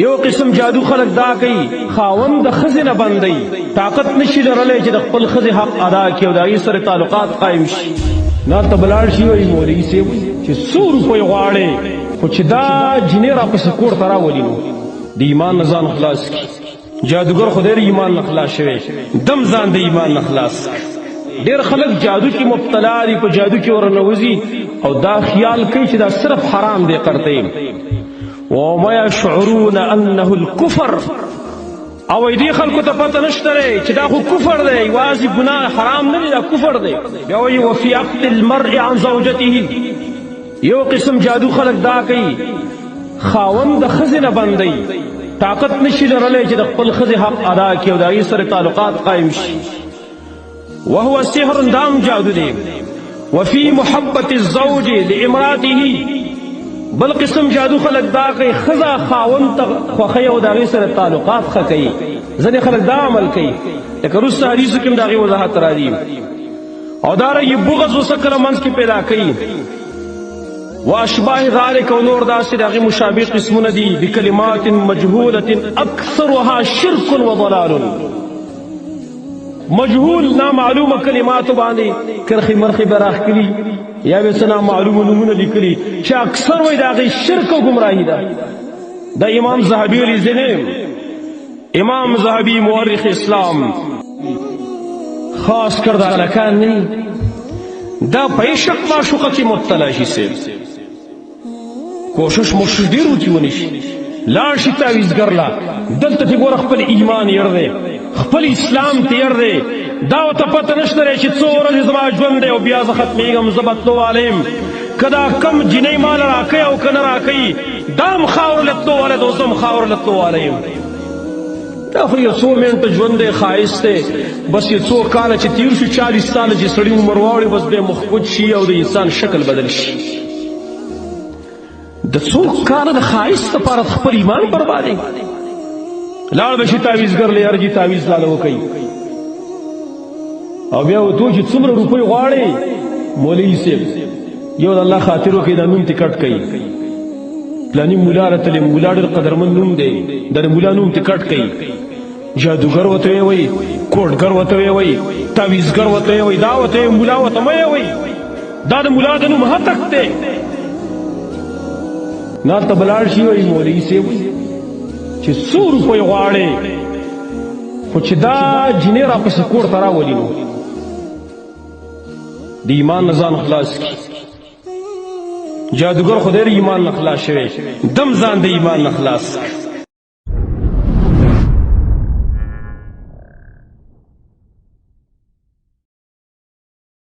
یو قسم جادو خلق دا کوي خاوند د خزنه بندي طاقت نشي لرلې چې د خپل خزه حق ادا کړي او د هغې سره تعلقات قائم شي. نه ته بلاړ شي وایي مولوي صاحب چې 100 روپۍ غواړې خو چې دا جنې راپسې کور ته راولي نو د ایمان نه ځان خلاص کړي. جادوګر خو ډېر ایمان نه خلاص شوی دم ځان د ایمان نه خلاص. ډېر خلک جادو کې مبتلا دي په جادو کې ورنوځي او دا خیال کوي چې دا صرف حرام دی کرتے وما يشعرون انه الكفر او دې خلکو ته پته نشته چې دا خو کفر دی واځي ګناه حرام نه دی دا کفر دی. بیا وایي وفي عقد المرء عن زوجته یو قسم جادو خلق دا کوي خاوند د خزنه بندي طاقت نشي لرلې چې د خپل خزه حق ادا کړي او د هغې سره تعلقات قائم شي. وهو سحر دام جادو دی. وفي محبت الزوج لامراته بل قسم جادو خلق دا کوي خزه خاوند ته خوښي او د هغې سره تعلقات ښه کوي. ځینې خلک دا عمل کوي لکه وروسته حدیثو کې هم د هغې وضاحت راځي. او دارنګې بغض ورسره کله منځ کې پیدا کوي واشباه ذلك او نور داسې د هغې مشابه قسمونه دي بکلمات مجهولة اکثرها شرک وضلال. مجهول نامعلومه کلماتو باندې کرخي مرخي براخ کلی یا به سنا معلومه نمونه لیکلي چې اکثر وای د هغې شرک او گمراهي ده. دا امام ذهبي علی زنیم امام ذهبي مورخ اسلام خاص کر دا هلکان نه دا په عشق معشوقه کې مبتلا شي سیب کوشش ډېر وکړي ونشي لاړ شي تعویذګر لا دلته چې ګوره خپل ایمان یړ دی خپل اسلام ته یړ دی دا ورته پته نشته چې څو ورځې زما ژوند دی او بیا زه ختمېږم زه به تلو والی یم که دا کم جنۍ ماله راکوي او که نه راکوي دا هم خاورو له تلو والی ده اوس هم خاورو له تلو والی یم. دا خو یو څو منټه ژوند دی ښایست دی بس یو څو کاله چې تیر شو 40 کاله چې سړي عمر واوړي بس بیا مخکوج شي او د انسان شکل بدل شي. د څو کاله د ښایست دپاره خپل ایمان بربادوي لاړ به شي تعویذګر له ارجي تعویذ لاله وکوي او بیا ورته چې څومره روپۍ غواړې مولوي صاحب یو د الله خاطر وکړي دا نوم تې کټ کوي پلاني مولا راتلې مولا ډېر قدرمن نوم دی د مولا نوم تې کټ کوي. جادوګر ورته وایي کوډګر ورته وایي تعویذګر ورته وایي دا ورته مولا ورته مه وایي دا د مولا د نوم هتک دی. نه ته بلاړ شي وایي مولوي صاحب چې 100 روپۍ غواړې خو چې دا جنې راپسې کور ته راولي نو د ایمان نه ځان خلاص کړي. جادوګر خو ډېر ایمان نه خلاص شوی دم ځان د ایمان نه خلاص کړي.